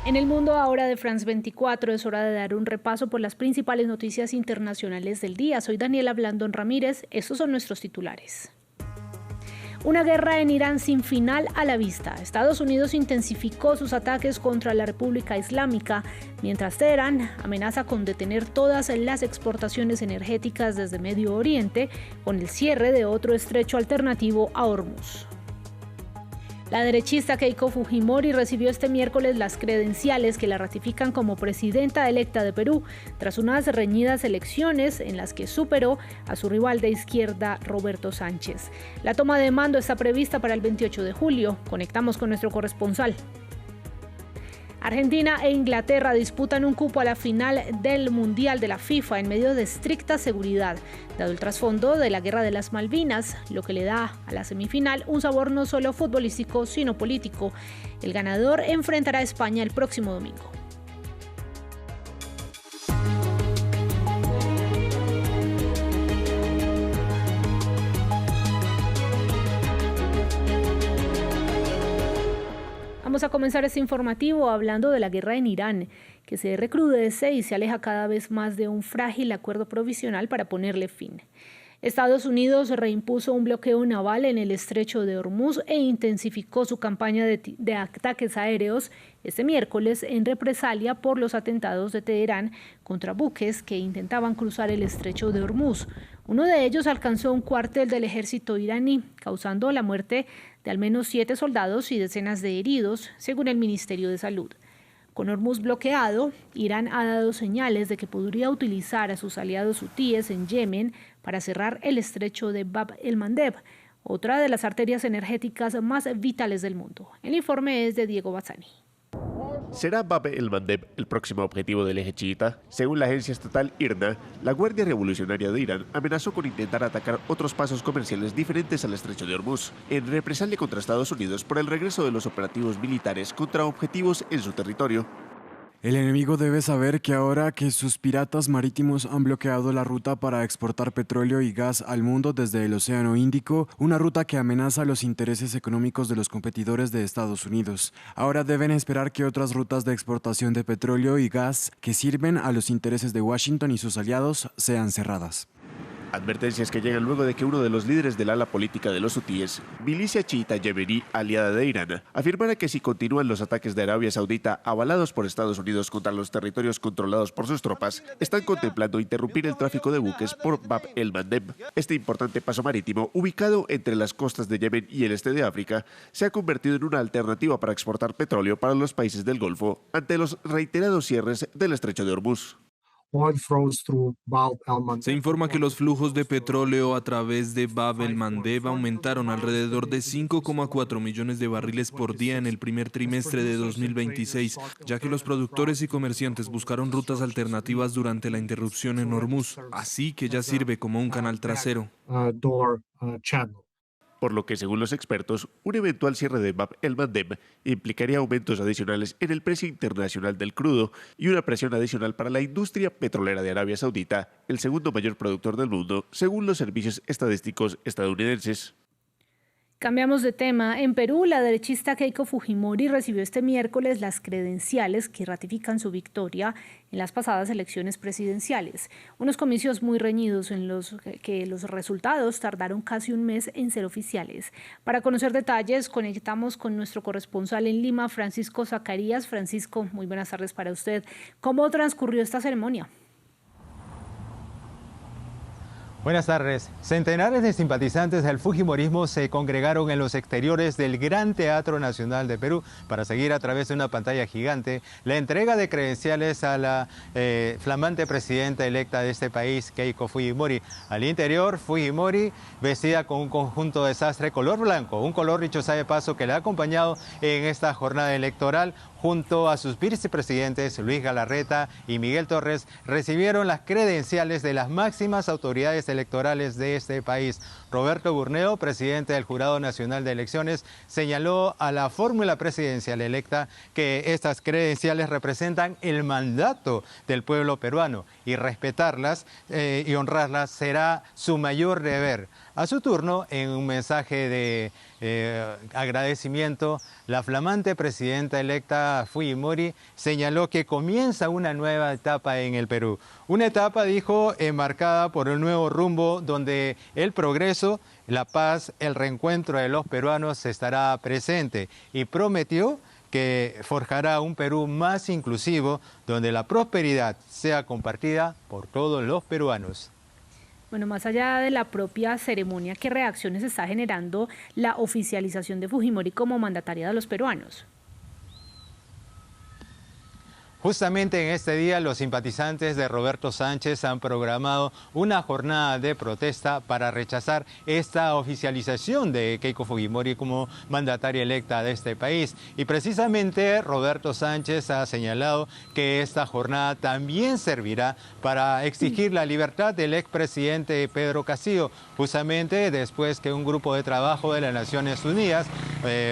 En el mundo ahora de France 24 es hora de dar un repaso por las principales noticias internacionales del día. Soy Daniela Blandón Ramírez, estos son nuestros titulares. Una guerra en Irán sin final a la vista. Estados Unidos intensificó sus ataques contra la República Islámica, mientras Teherán amenaza con detener todas las exportaciones energéticas desde Medio Oriente con el cierre de otro estrecho alternativo a Hormuz. La derechista Keiko Fujimori recibió este miércoles las credenciales que la ratifican como presidenta electa de Perú, tras unas reñidas elecciones en las que superó a su rival de izquierda, Roberto Sánchez. La toma de mando está prevista para el 28 de julio. Conectamos con nuestro corresponsal. Argentina e Inglaterra disputan un cupo a la final del Mundial de la FIFA en medio de estricta seguridad, dado el trasfondo de la Guerra de las Malvinas, lo que le da a la semifinal un sabor no solo futbolístico, sino político. El ganador enfrentará a España el próximo domingo. Vamos a comenzar este informativo hablando de la guerra en Irán, que se recrudece y se aleja cada vez más de un frágil acuerdo provisional para ponerle fin. Estados Unidos reimpuso un bloqueo naval en el estrecho de Hormuz e intensificó su campaña de ataques aéreos este miércoles en represalia por los atentados de Teherán contra buques que intentaban cruzar el estrecho de Hormuz. Uno de ellos alcanzó un cuartel del ejército iraní, causando la muerte de al menos 7 soldados y decenas de heridos, según el Ministerio de Salud. Con Hormuz bloqueado, Irán ha dado señales de que podría utilizar a sus aliados hutíes en Yemen para cerrar el estrecho de Bab el-Mandeb, otra de las arterias energéticas más vitales del mundo. El informe es de Diego Bazzani. ¿Será Bab el-Mandeb el próximo objetivo del eje chiita? Según la agencia estatal IRNA, la Guardia Revolucionaria de Irán amenazó con intentar atacar otros pasos comerciales diferentes al estrecho de Hormuz, en represalia contra Estados Unidos por el regreso de los operativos militares contra objetivos en su territorio. El enemigo debe saber que ahora que sus piratas marítimos han bloqueado la ruta para exportar petróleo y gas al mundo desde el Océano Índico, una ruta que amenaza los intereses económicos de los competidores de Estados Unidos. Ahora deben esperar que otras rutas de exportación de petróleo y gas que sirven a los intereses de Washington y sus aliados sean cerradas. Advertencias que llegan luego de que uno de los líderes del ala política de los hutíes, milicia chiita yemení aliada de Irán, afirmara que si continúan los ataques de Arabia Saudita avalados por Estados Unidos contra los territorios controlados por sus tropas, están contemplando interrumpir el tráfico de buques por Bab el-Mandeb. Este importante paso marítimo, ubicado entre las costas de Yemen y el este de África, se ha convertido en una alternativa para exportar petróleo para los países del Golfo ante los reiterados cierres del estrecho de Hormuz. Se informa que los flujos de petróleo a través de Bab el-Mandeb aumentaron alrededor de 5,4 millones de barriles por día en el primer trimestre de 2026, ya que los productores y comerciantes buscaron rutas alternativas durante la interrupción en Hormuz, así que ya sirve como un canal trasero. Por lo que, según los expertos, un eventual cierre de Bab el-Mandeb implicaría aumentos adicionales en el precio internacional del crudo y una presión adicional para la industria petrolera de Arabia Saudita, el segundo mayor productor del mundo, según los servicios estadísticos estadounidenses. Cambiamos de tema. En Perú, la derechista Keiko Fujimori recibió este miércoles las credenciales que ratifican su victoria en las pasadas elecciones presidenciales. Unos comicios muy reñidos en los que los resultados tardaron casi un mes en ser oficiales. Para conocer detalles, conectamos con nuestro corresponsal en Lima, Francisco Zacarías. Francisco, muy buenas tardes para usted. ¿Cómo transcurrió esta ceremonia? Buenas tardes. Centenares de simpatizantes del fujimorismo se congregaron en los exteriores del Gran Teatro Nacional de Perú para seguir a través de una pantalla gigante la entrega de credenciales a la flamante presidenta electa de este país, Keiko Fujimori. Al interior, Fujimori vestida con un conjunto de sastre color blanco, un color, dicho sea de paso, que le ha acompañado en esta jornada electoral. Junto a sus vicepresidentes Luis Galarreta y Miguel Torres, recibieron las credenciales de las máximas autoridades electorales de este país. Roberto Burneo, presidente del Jurado Nacional de Elecciones, señaló a la fórmula presidencial electa que estas credenciales representan el mandato del pueblo peruano y respetarlas y honrarlas será su mayor deber. A su turno, en un mensaje de agradecimiento, la flamante presidenta electa Fujimori señaló que comienza una nueva etapa en el Perú. Una etapa, dijo, enmarcada por un nuevo rumbo donde el progreso, la paz, el reencuentro de los peruanos estará presente, y prometió que forjará un Perú más inclusivo, donde la prosperidad sea compartida por todos los peruanos. Bueno, más allá de la propia ceremonia, ¿qué reacciones está generando la oficialización de Fujimori como mandataria de los peruanos? Justamente en este día, los simpatizantes de Roberto Sánchez han programado una jornada de protesta para rechazar esta oficialización de Keiko Fujimori como mandataria electa de este país. Y precisamente Roberto Sánchez ha señalado que esta jornada también servirá para exigir la libertad del expresidente Pedro Castillo, justamente después que un grupo de trabajo de las Naciones Unidas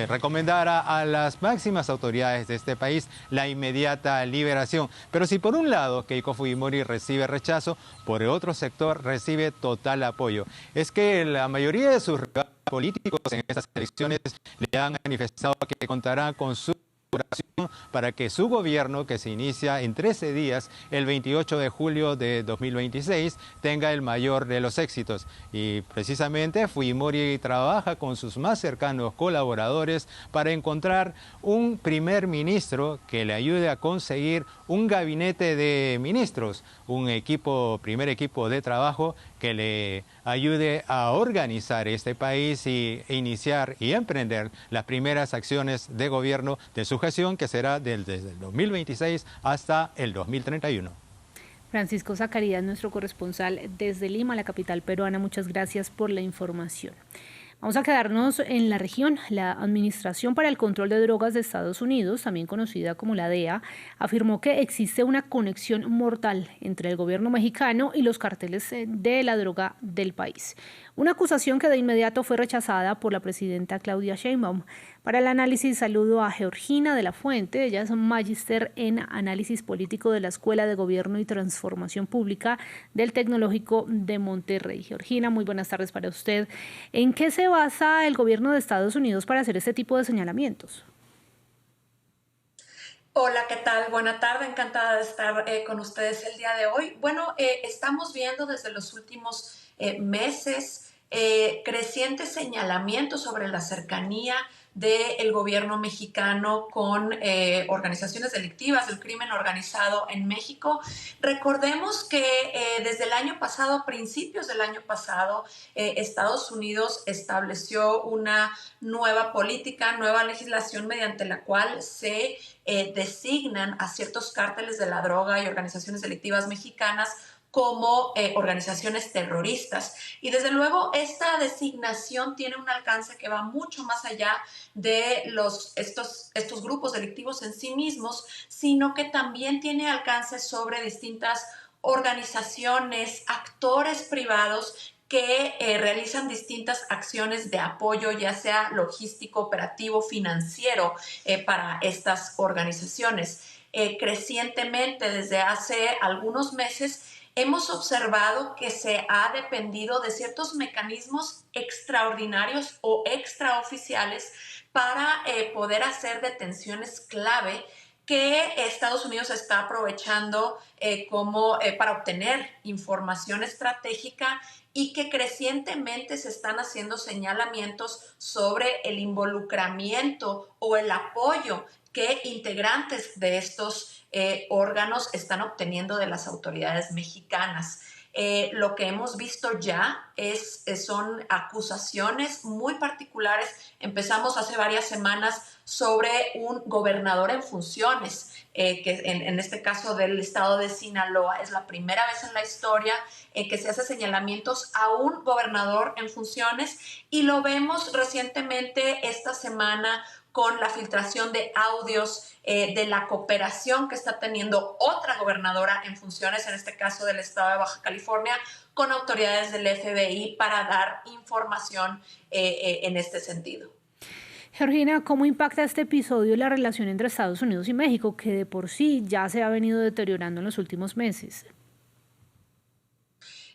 recomendara a las máximas autoridades de este país la inmediata liberación. Pero si por un lado Keiko Fujimori recibe rechazo, por el otro sector recibe total apoyo. Es que la mayoría de sus rivales políticos en estas elecciones le han manifestado que contarán con su colaboración para que su gobierno, que se inicia en 13 días, el 28 de julio de 2026, tenga el mayor de los éxitos. Y precisamente Fujimori trabaja con sus más cercanos colaboradores para encontrar un primer ministro que le ayude a conseguir un gabinete de ministros, un primer equipo de trabajo que le ayude a organizar este país e iniciar y emprender las primeras acciones de gobierno de su gestión, que será desde el 2026 hasta el 2031. Francisco Zacarías, nuestro corresponsal desde Lima, la capital peruana, muchas gracias por la información. Vamos a quedarnos en la región. La Administración para el Control de Drogas de Estados Unidos, también conocida como la DEA, afirmó que existe una conexión mortal entre el gobierno mexicano y los carteles de la droga del país. Una acusación que de inmediato fue rechazada por la presidenta Claudia Sheinbaum. Para el análisis saludo a Georgina de la Fuente. Ella es magíster en análisis político de la Escuela de Gobierno y Transformación Pública del Tecnológico de Monterrey. Georgina, muy buenas tardes para usted. ¿En qué se basa el gobierno de Estados Unidos para hacer este tipo de señalamientos? Hola, ¿qué tal? Buena tarde, encantada de estar con ustedes el día de hoy. Bueno, estamos viendo desde los últimos meses crecientes señalamientos sobre la cercanía del gobierno mexicano con organizaciones delictivas del crimen organizado en México. Recordemos que desde el año pasado, a principios del año pasado, Estados Unidos estableció una nueva política, nueva legislación mediante la cual se designan a ciertos cárteles de la droga y organizaciones delictivas mexicanas como organizaciones terroristas. Y desde luego esta designación tiene un alcance que va mucho más allá de estos grupos delictivos en sí mismos, sino que también tiene alcance sobre distintas organizaciones, actores privados que realizan distintas acciones de apoyo, ya sea logístico, operativo, financiero, para estas organizaciones. Crecientemente, desde hace algunos meses, hemos observado que se ha dependido de ciertos mecanismos extraordinarios o extraoficiales para poder hacer detenciones clave que Estados Unidos está aprovechando para obtener información estratégica, y que crecientemente se están haciendo señalamientos sobre el involucramiento o el apoyo que integrantes de estos órganos están obteniendo de las autoridades mexicanas. Lo que hemos visto ya son acusaciones muy particulares. Empezamos hace varias semanas sobre un gobernador en funciones, que en este caso del estado de Sinaloa es la primera vez en la historia que se hace señalamientos a un gobernador en funciones, y lo vemos recientemente esta semana con la filtración de audios de la cooperación que está teniendo otra gobernadora en funciones, en este caso del estado de Baja California, con autoridades del FBI para dar información en este sentido. Georgina, ¿cómo impacta este episodio la relación entre Estados Unidos y México, que de por sí ya se ha venido deteriorando en los últimos meses?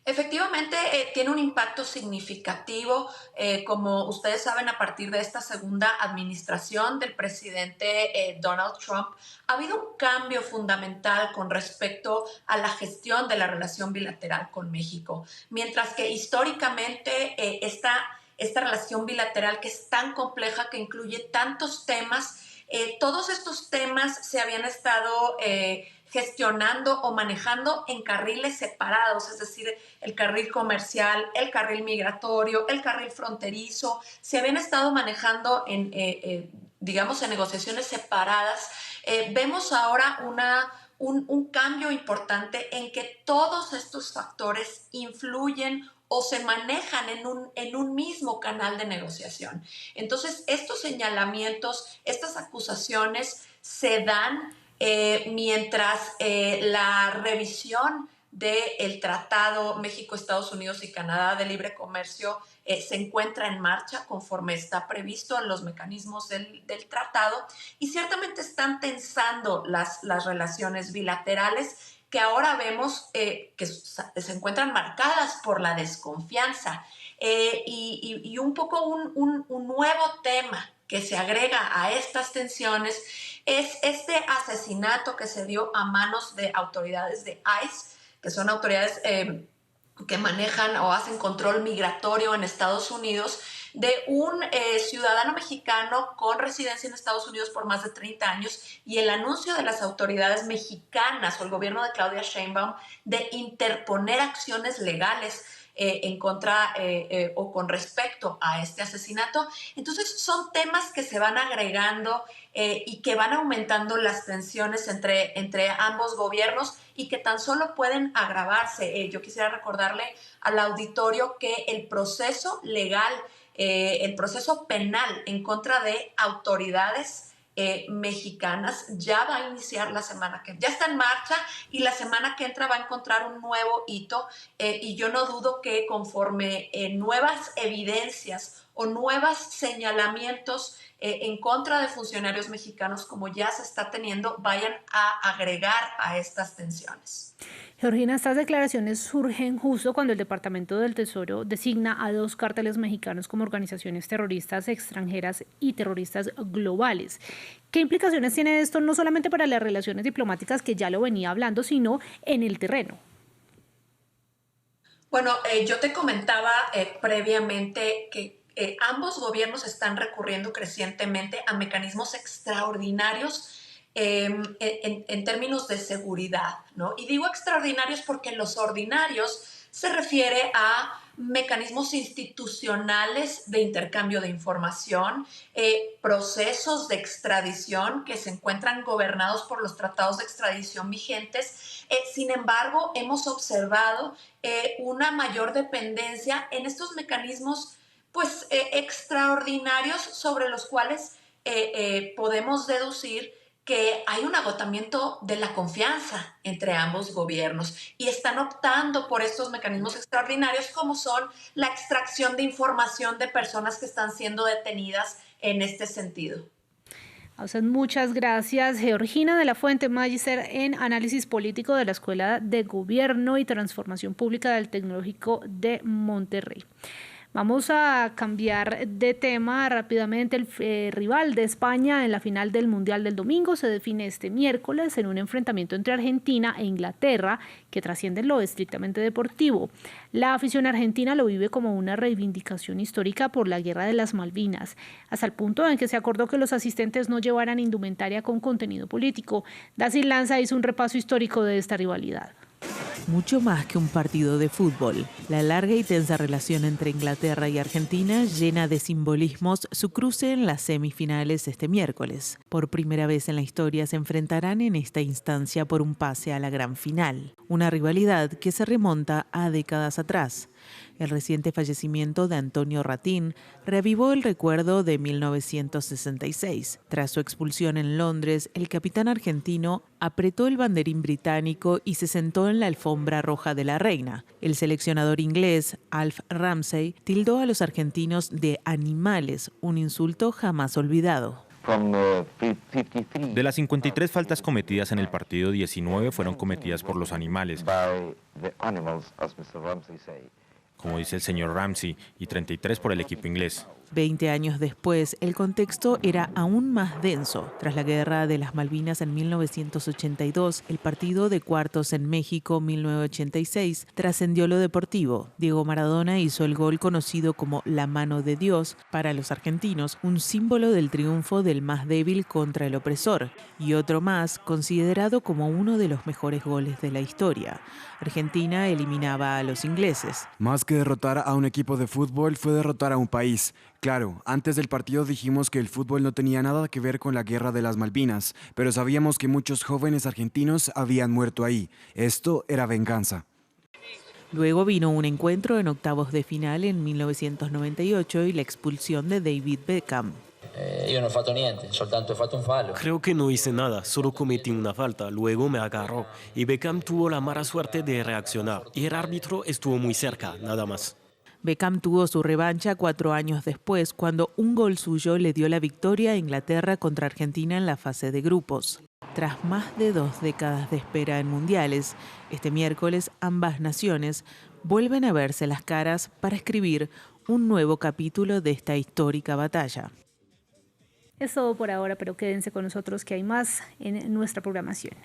Efectivamente, tiene un impacto significativo, como ustedes saben, a partir de esta segunda administración del presidente Donald Trump, ha habido un cambio fundamental con respecto a la gestión de la relación bilateral con México. Mientras que históricamente esta relación bilateral, que es tan compleja, que incluye tantos temas, todos estos temas se habían estado gestionando o manejando en carriles separados, es decir, el carril comercial, el carril migratorio, el carril fronterizo, se habían estado manejando digamos, en negociaciones separadas. Vemos ahora un cambio importante en que todos estos factores influyen o se manejan en un mismo canal de negociación. Entonces, estos señalamientos, estas acusaciones se dan mientras la revisión del Tratado México, Estados Unidos y Canadá de Libre Comercio se encuentra en marcha conforme está previsto en los mecanismos del tratado, y ciertamente están tensando las relaciones bilaterales, que ahora vemos que se encuentran marcadas por la desconfianza y un poco un nuevo tema que se agrega a estas tensiones es este asesinato que se dio a manos de autoridades de ICE, que son autoridades que manejan o hacen control migratorio en Estados Unidos, de un ciudadano mexicano con residencia en Estados Unidos por más de 30 años, y el anuncio de las autoridades mexicanas o el gobierno de Claudia Sheinbaum de interponer acciones legales en contra o con respecto a este asesinato. Entonces son temas que se van agregando y que van aumentando las tensiones entre ambos gobiernos y que tan solo pueden agravarse. Yo quisiera recordarle al auditorio que el proceso legal, el proceso penal en contra de autoridades mexicanas ya va a iniciar la semana que ya está en marcha, y la semana que entra va a encontrar un nuevo hito, y yo no dudo que conforme nuevas evidencias o nuevos señalamientos en contra de funcionarios mexicanos, como ya se está teniendo, vayan a agregar a estas tensiones. Georgina, estas declaraciones surgen justo cuando el Departamento del Tesoro designa a 2 cárteles mexicanos como organizaciones terroristas extranjeras y terroristas globales. ¿Qué implicaciones tiene esto no solamente para las relaciones diplomáticas, que ya lo venía hablando, sino en el terreno? Bueno, yo te comentaba previamente que ambos gobiernos están recurriendo crecientemente a mecanismos extraordinarios en términos de seguridad, ¿no? Y digo extraordinarios porque los ordinarios se refiere a mecanismos institucionales de intercambio de información, procesos de extradición que se encuentran gobernados por los tratados de extradición vigentes. Sin embargo, hemos observado una mayor dependencia en estos mecanismos extraordinarios, sobre los cuales podemos deducir que hay un agotamiento de la confianza entre ambos gobiernos, y están optando por estos mecanismos extraordinarios, como son la extracción de información de personas que están siendo detenidas en este sentido. A usted muchas gracias. Georgina de la Fuente, magíster en análisis político de la Escuela de Gobierno y Transformación Pública del Tecnológico de Monterrey. Vamos a cambiar de tema rápidamente. El rival de España en la final del Mundial del domingo se define este miércoles en un enfrentamiento entre Argentina e Inglaterra que trasciende lo estrictamente deportivo. La afición argentina lo vive como una reivindicación histórica por la Guerra de las Malvinas, hasta el punto en que se acordó que los asistentes no llevaran indumentaria con contenido político. Daciel Lanza hizo un repaso histórico de esta rivalidad. Mucho más que un partido de fútbol, la larga y tensa relación entre Inglaterra y Argentina llena de simbolismos su cruce en las semifinales este miércoles. Por primera vez en la historia se enfrentarán en esta instancia por un pase a la gran final. Una rivalidad que se remonta a décadas atrás. El reciente fallecimiento de Antonio Ratín reavivó el recuerdo de 1966. Tras su expulsión en Londres, el capitán argentino apretó el banderín británico y se sentó en la alfombra roja de la reina. El seleccionador inglés, Alf Ramsey, tildó a los argentinos de animales, un insulto jamás olvidado. De las 53 faltas cometidas en el partido, 19 fueron cometidas por los animales, como dice el señor Ramsey, y 33 por el equipo inglés. 20 años después, el contexto era aún más denso. Tras la Guerra de las Malvinas en 1982, el partido de cuartos en México 1986 trascendió lo deportivo. Diego Maradona hizo el gol conocido como la mano de Dios para los argentinos, un símbolo del triunfo del más débil contra el opresor, y otro más considerado como uno de los mejores goles de la historia. Argentina eliminaba a los ingleses. Más que derrotar a un equipo de fútbol, fue derrotar a un país. Claro, antes del partido dijimos que el fútbol no tenía nada que ver con la Guerra de las Malvinas, pero sabíamos que muchos jóvenes argentinos habían muerto ahí. Esto era venganza. Luego vino un encuentro en octavos de final en 1998 y la expulsión de David Beckham. Io non ho fatto niente, soltanto ho fatto un fallo. Creo que no hice nada, solo cometí una falta, luego me agarró y Beckham tuvo la mala suerte de reaccionar y el árbitro estuvo muy cerca, nada más. Beckham tuvo su revancha 4 años después, cuando un gol suyo le dio la victoria a Inglaterra contra Argentina en la fase de grupos. Tras más de 2 décadas de espera en mundiales, este miércoles ambas naciones vuelven a verse las caras para escribir un nuevo capítulo de esta histórica batalla. Es todo por ahora, pero quédense con nosotros que hay más en nuestra programación.